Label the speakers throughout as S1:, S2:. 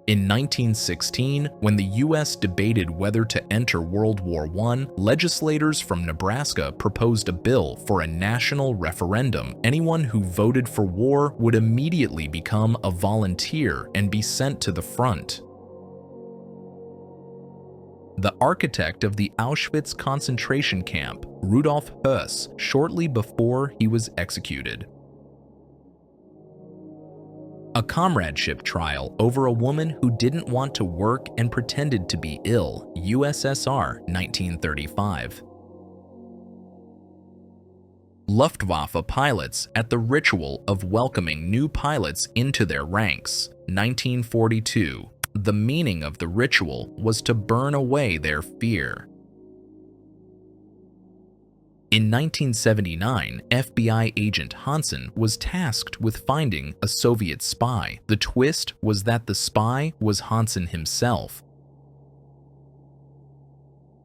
S1: In 1916, when the U.S. debated whether to enter World War I, legislators from Nebraska proposed a bill for a national referendum. Anyone who voted for war would immediately become a volunteer and be sent to the front. The architect of the Auschwitz concentration camp, Rudolf Höss, shortly before he was executed. A comradeship trial over a woman who didn't want to work and pretended to be ill, USSR, 1935. Luftwaffe pilots at the ritual of welcoming new pilots into their ranks, 1942. The meaning of the ritual was to burn away their fear. In 1979, FBI agent Hansen was tasked with finding a Soviet spy. The twist was that the spy was Hansen himself.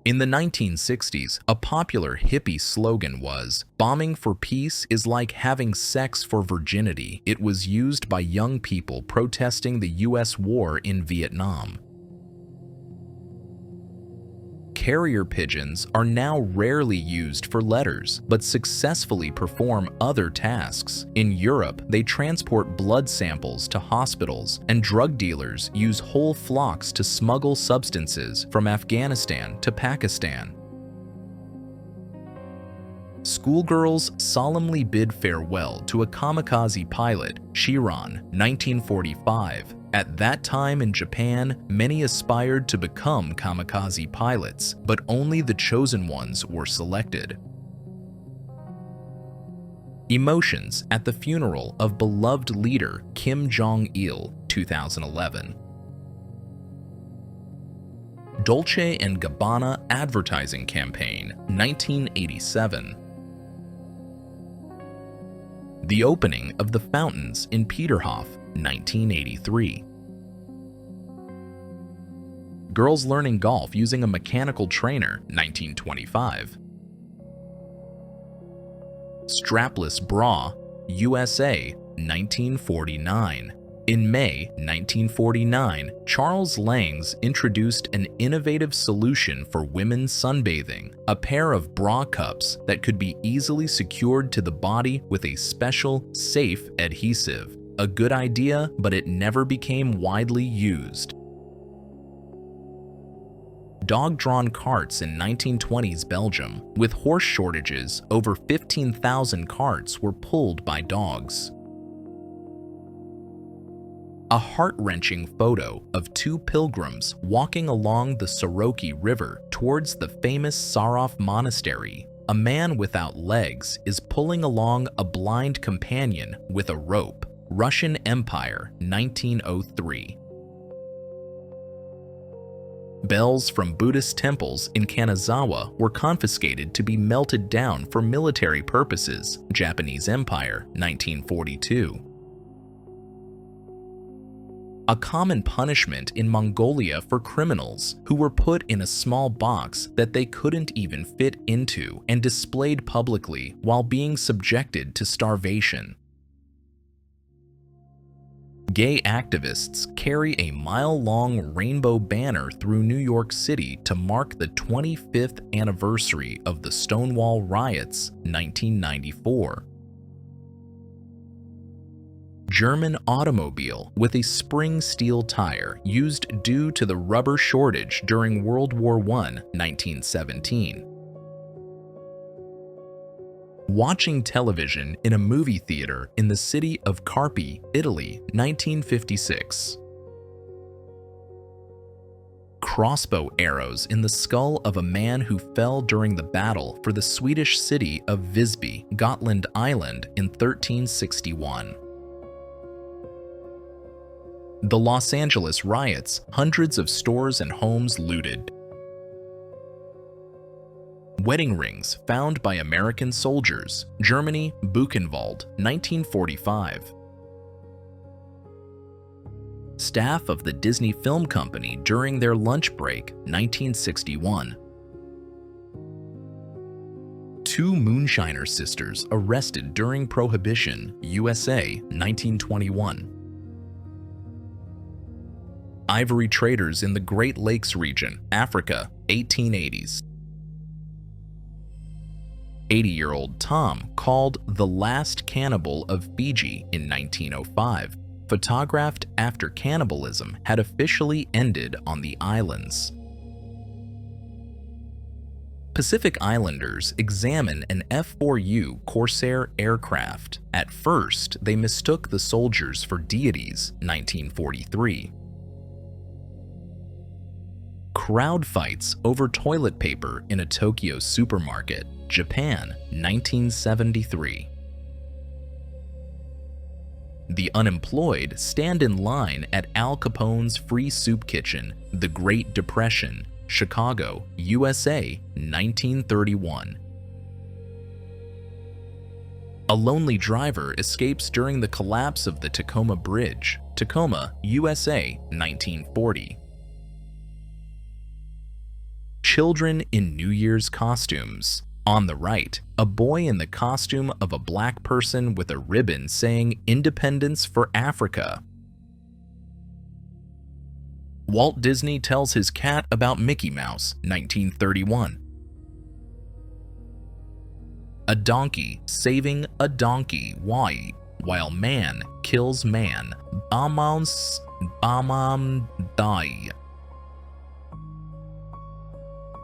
S1: In the 1960s, a popular hippie slogan was, "Bombing for peace is like having sex for virginity." It was used by young people protesting the U.S. war in Vietnam. Carrier pigeons are now rarely used for letters, but successfully perform other tasks. In Europe, they transport blood samples to hospitals, and drug dealers use whole flocks to smuggle substances from Afghanistan to Pakistan. Schoolgirls solemnly bid farewell to a kamikaze pilot, Chiron, 1945. At that time in Japan, many aspired to become kamikaze pilots, but only the chosen ones were selected. Emotions at the funeral of beloved leader Kim Jong-il, 2011. Dolce & Gabbana advertising campaign, 1987. The opening of the fountains in Peterhof, 1983. Girls learning golf using a mechanical trainer, 1925. Strapless bra, USA, 1949. In May 1949, Charles Langs introduced an innovative solution for women's sunbathing, a pair of bra cups that could be easily secured to the body with a special, safe adhesive. A good idea, but it never became widely used. Dog-drawn carts in 1920s Belgium. With horse shortages, over 15,000 carts were pulled by dogs. A heart-wrenching photo of two pilgrims walking along the Soroki River towards the famous Sarov Monastery. A man without legs is pulling along a blind companion with a rope. Russian Empire, 1903. Bells from Buddhist temples in Kanazawa were confiscated to be melted down for military purposes. Japanese Empire, 1942. A common punishment in Mongolia for criminals who were put in a small box that they couldn't even fit into and displayed publicly while being subjected to starvation. Gay activists carry a mile-long rainbow banner through New York City to mark the 25th anniversary of the Stonewall Riots, 1994. German automobile with a spring steel tire used due to the rubber shortage during World War I, 1917. Watching television in a movie theater in the city of Carpi, Italy, 1956. Crossbow arrows in the skull of a man who fell during the battle for the Swedish city of Visby, Gotland Island in 1361. The Los Angeles riots, hundreds of stores and homes looted. Wedding rings found by American soldiers, Germany, Buchenwald, 1945. Staff of the Disney Film Company during their lunch break, 1961. Two moonshiner sisters arrested during Prohibition, USA, 1921. Ivory traders in the Great Lakes region, Africa, 1880s. 80-year-old Tom, called the last cannibal of Fiji in 1905, photographed after cannibalism had officially ended on the islands. Pacific Islanders examine an F-4U Corsair aircraft. At first, they mistook the soldiers for deities, 1943. Crowd fights over toilet paper in a Tokyo supermarket, Japan, 1973. The unemployed stand in line at Al Capone's free soup kitchen, The Great Depression, Chicago, USA, 1931. A lonely driver escapes during the collapse of the Tacoma Bridge, Tacoma, USA, 1940. Children in New Year's costumes. On the right, a boy in the costume of a black person with a ribbon saying "Independence for Africa." Walt Disney tells his cat about Mickey Mouse, 1931. A donkey saving a donkey while man kills man. Bamam die.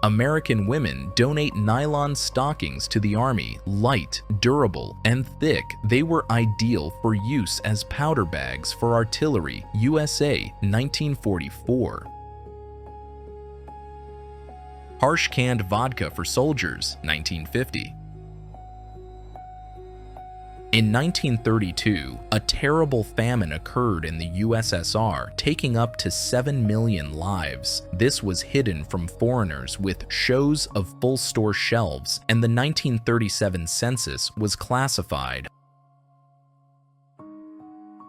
S1: American women donate nylon stockings to the army. Light, durable, and thick, they were ideal for use as powder bags for artillery. USA, 1944. Harsh canned vodka for soldiers, 1950. In 1932, a terrible famine occurred in the USSR, taking up to 7 million lives. This was hidden from foreigners with shows of full store shelves, and the 1937 census was classified.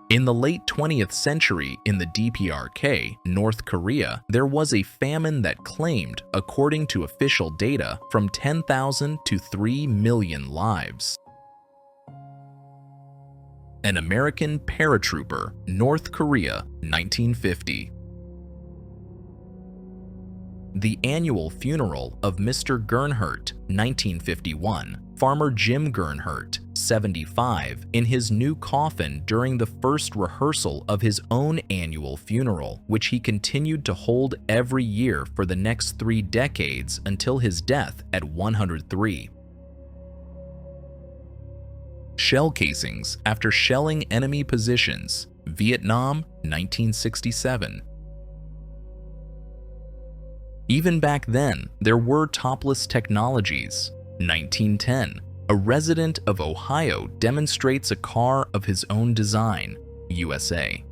S1: In the late 20th century, in the DPRK, North Korea, there was a famine that claimed, according to official data, from 10,000 to 3 million lives. An American paratrooper, North Korea, 1950. The annual funeral of Mr. Gernhardt, 1951. Farmer Jim Gernhardt, 75, in his new coffin during the first rehearsal of his own annual funeral, which he continued to hold every year for the next 3 decades until his death at 103. Shell casings after shelling enemy positions, Vietnam, 1967. Even back then, there were topless technologies. 1910, a resident of Ohio demonstrates a car of his own design, USA.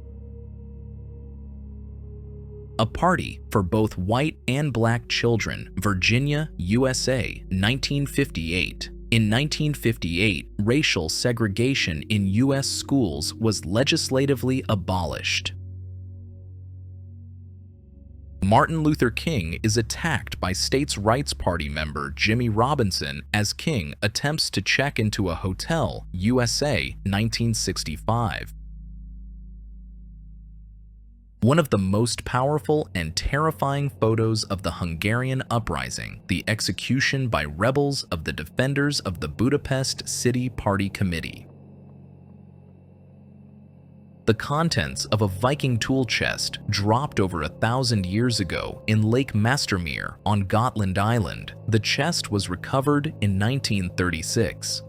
S1: A party for both white and black children, Virginia, USA, 1958. In 1958, racial segregation in U.S. schools was legislatively abolished. Martin Luther King is attacked by States' Rights Party member Jimmy Robinson as King attempts to check into a hotel, USA, 1965. One of the most powerful and terrifying photos of the Hungarian uprising, the execution by rebels of the Defenders of the Budapest City Party Committee. The contents of a Viking tool chest dropped over 1,000 years ago in Lake Mastermere on Gotland Island. The chest was recovered in 1936.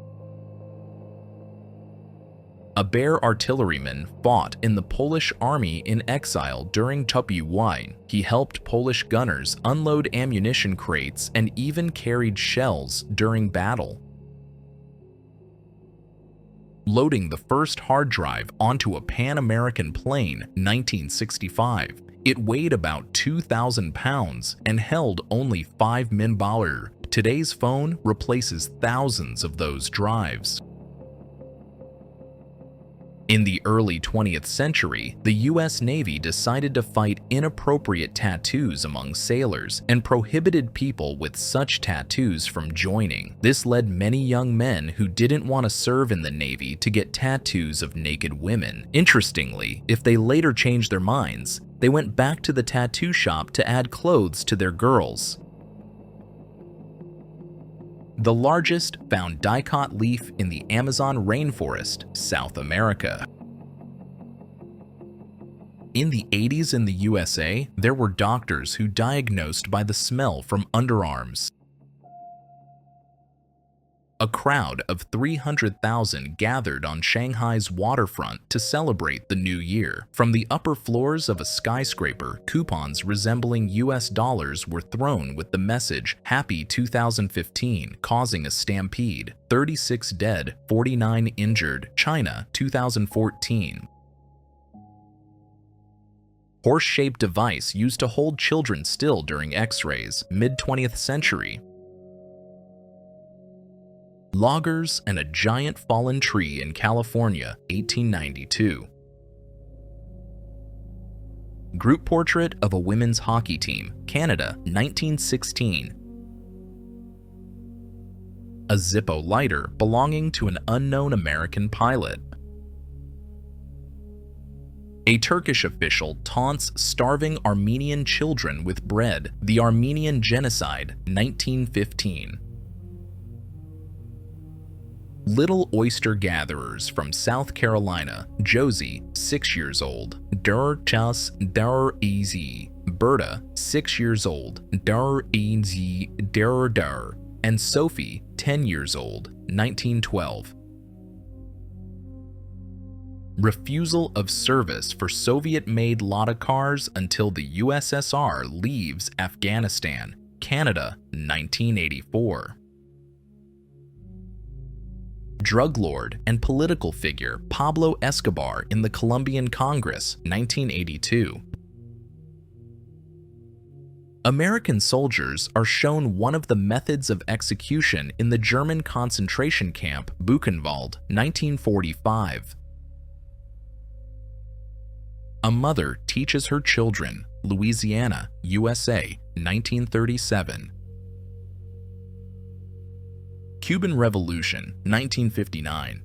S1: A Bear artilleryman fought in the Polish army in exile during WY. He helped Polish gunners unload ammunition crates and even carried shells during battle. Loading the first hard drive onto a Pan American plane, 1965. It weighed about 2,000 pounds and held only 5 MB. Today's phone replaces thousands of those drives. In the early 20th century, the U.S. Navy decided to fight inappropriate tattoos among sailors and prohibited people with such tattoos from joining. This led many young men who didn't want to serve in the Navy to get tattoos of naked women. Interestingly, if they later changed their minds, they went back to the tattoo shop to add clothes to their girls. The largest found dicot leaf in the Amazon rainforest, South America. In the 80s in the USA, there were doctors who diagnosed by the smell from underarms. A crowd of 300,000 gathered on Shanghai's waterfront to celebrate the new year. From the upper floors of a skyscraper, coupons resembling US dollars were thrown with the message "Happy 2015," causing a stampede. 36 dead, 49 injured. China, 2014. Horse-shaped device used to hold children still during X-rays, mid-20th century. Loggers and a giant fallen tree in California, 1892. Group portrait of a women's hockey team, Canada, 1916. A Zippo lighter belonging to an unknown American pilot. A Turkish official taunts starving Armenian children with bread, the Armenian Genocide, 1915. Little oyster gatherers from South Carolina, Josie, 6 years old, Der Chas Der Easy, Berta, 6 years old, Der Easy Der Der, and Sophie, 10 years old, 1912. Refusal of service for Soviet-made Lada cars until the USSR leaves Afghanistan, Canada, 1984. Drug lord and political figure Pablo Escobar in the Colombian Congress, 1982. American soldiers are shown one of the methods of execution in the German concentration camp Buchenwald, 1945. A mother teaches her children, Louisiana, USA, 1937. Cuban Revolution, 1959.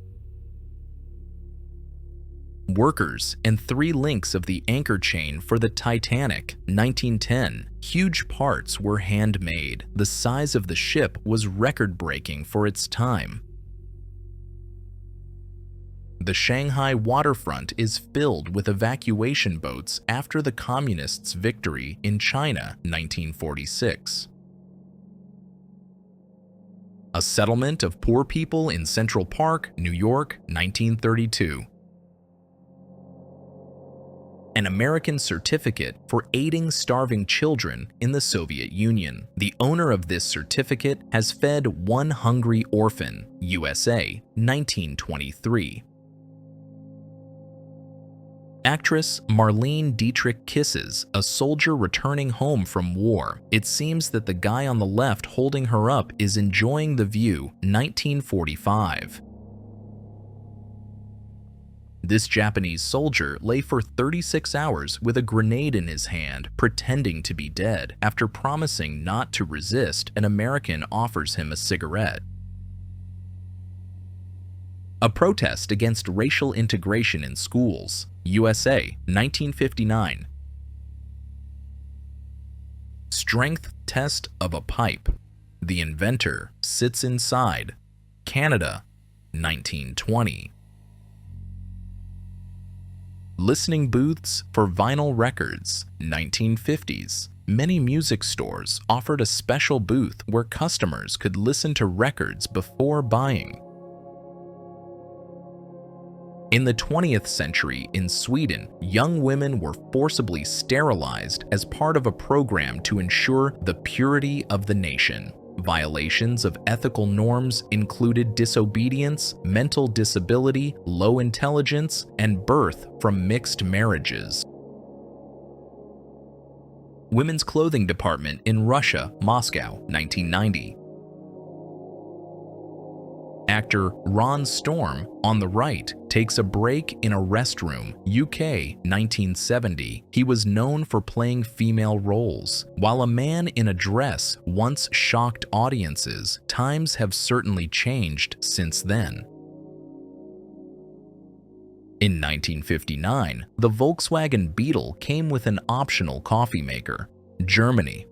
S1: Workers and 3 links of the anchor chain for the Titanic, 1910. Huge parts were handmade. The size of the ship was record-breaking for its time. The Shanghai waterfront is filled with evacuation boats after the Communists' victory in China, 1946. A settlement of poor people in Central Park, New York, 1932. An American certificate for aiding starving children in the Soviet Union. The owner of this certificate has fed one hungry orphan, USA, 1923. Actress Marlene Dietrich kisses a soldier returning home from war. It seems that the guy on the left holding her up is enjoying the view, 1945. This Japanese soldier lay for 36 hours with a grenade in his hand, pretending to be dead. After promising not to resist, an American offers him a cigarette. A protest against racial integration in schools, USA, 1959. Strength test of a pipe. The inventor sits inside, Canada, 1920. Listening booths for vinyl records, 1950s. Many music stores offered a special booth where customers could listen to records before buying. In the 20th century in Sweden, young women were forcibly sterilized as part of a program to ensure the purity of the nation. Violations of ethical norms included disobedience, mental disability, low intelligence, and birth from mixed marriages. Women's clothing department in Russia, Moscow, 1990. Actor Ron Storm, on the right, takes a break in a restroom, UK, 1970. He was known for playing female roles. While a man in a dress once shocked audiences, times have certainly changed since then. In 1959, the Volkswagen Beetle came with an optional coffee maker. Germany.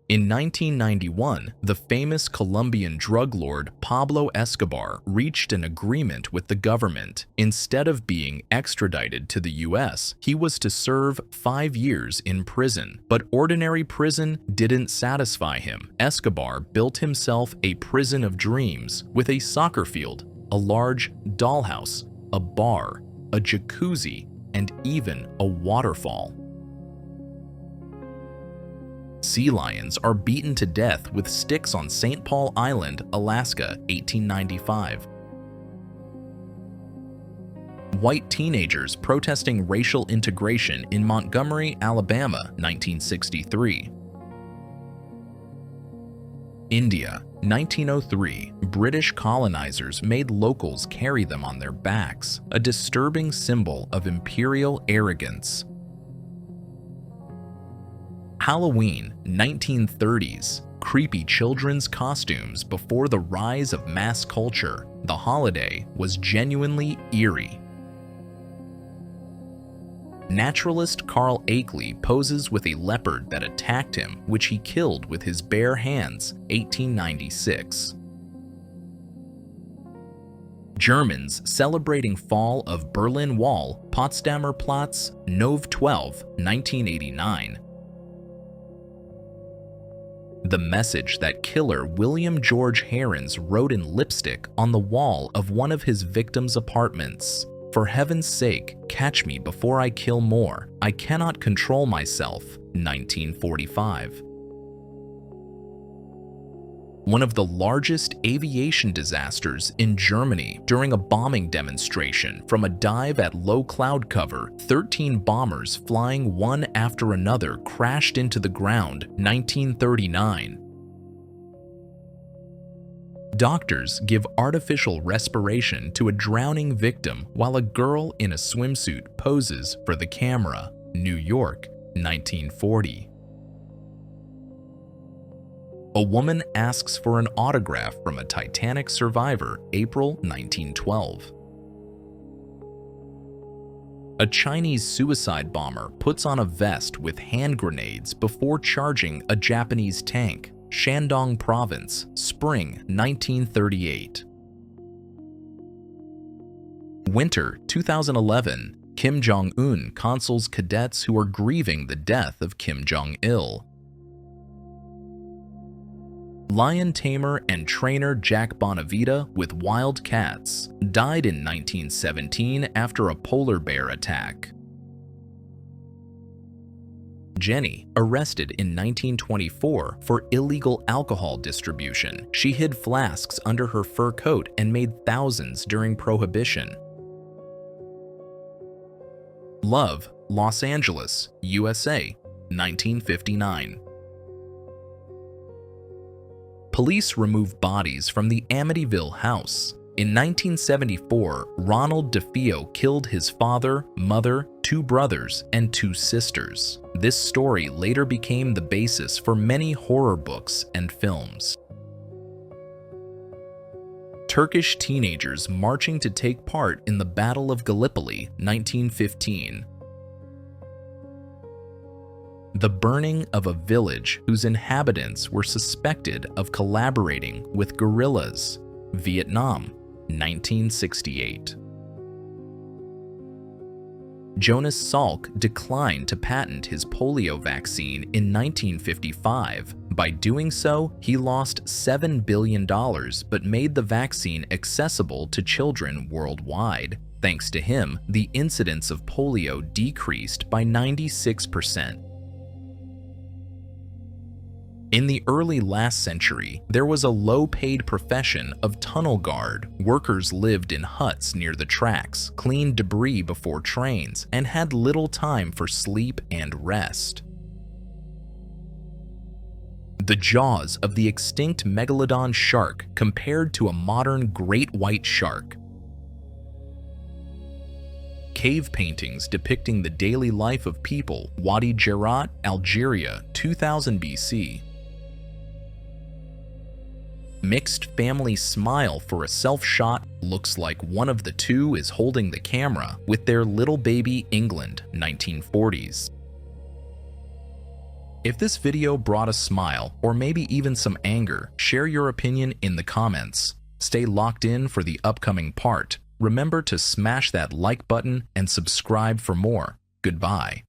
S1: In 1991, the famous Colombian drug lord Pablo Escobar reached an agreement with the government. Instead of being extradited to the US, he was to serve 5 years in prison. But ordinary prison didn't satisfy him. Escobar built himself a prison of dreams with a soccer field, a large dollhouse, a bar, a jacuzzi, and even a waterfall. Sea lions are beaten to death with sticks on St. Paul Island, Alaska, 1895. White teenagers protesting racial integration in Montgomery, Alabama, 1963. India, 1903, British colonizers made locals carry them on their backs, a disturbing symbol of imperial arrogance. Halloween, 1930s, creepy children's costumes before the rise of mass culture. The holiday was genuinely eerie. Naturalist Carl Akeley poses with a leopard that attacked him, which he killed with his bare hands, 1896. Germans celebrating fall of Berlin Wall, Potsdamer Platz, Nov 12, 1989. The message that killer William George Herons wrote in lipstick on the wall of one of his victims' apartments. "For heaven's sake, catch me before I kill more. I cannot control myself." 1945. One of the largest aviation disasters in Germany during a bombing demonstration from a dive at low cloud cover, 13 bombers flying one after another crashed into the ground, 1939. Doctors give artificial respiration to a drowning victim while a girl in a swimsuit poses for the camera, New York, 1940. A woman asks for an autograph from a Titanic survivor, April 1912. A Chinese suicide bomber puts on a vest with hand grenades before charging a Japanese tank, Shandong Province, spring 1938. Winter 2011, Kim Jong-un consoles cadets who are grieving the death of Kim Jong-il. Lion tamer and trainer Jack Bonavita with wild cats died in 1917 after a polar bear attack. Jenny, arrested in 1924 for illegal alcohol distribution. She hid flasks under her fur coat and made thousands during Prohibition. Love, Los Angeles, USA, 1959. Police remove bodies from the Amityville house. In 1974, Ronald DeFeo killed his father, mother, 2 brothers, and 2 sisters. This story later became the basis for many horror books and films. Turkish teenagers marching to take part in the Battle of Gallipoli, 1915. The burning of a village whose inhabitants were suspected of collaborating with guerrillas, Vietnam, 1968. Jonas Salk declined to patent his polio vaccine in 1955. By doing so, he lost $7 billion but made the vaccine accessible to children worldwide. Thanks to him, the incidence of polio decreased by 96%. In the early last century, there was a low-paid profession of tunnel guard. Workers lived in huts near the tracks, cleaned debris before trains, and had little time for sleep and rest. The jaws of the extinct megalodon shark compared to a modern great white shark. Cave paintings depicting the daily life of people, Wadi Gerat, Algeria, 2000 BC. Mixed family smile for a self-shot looks like one of the two is holding the camera with their little baby England 1940s. If this video brought a smile or maybe even some anger, share your opinion in the comments. Stay locked in for the upcoming part. Remember to smash that like button and subscribe for more. Goodbye.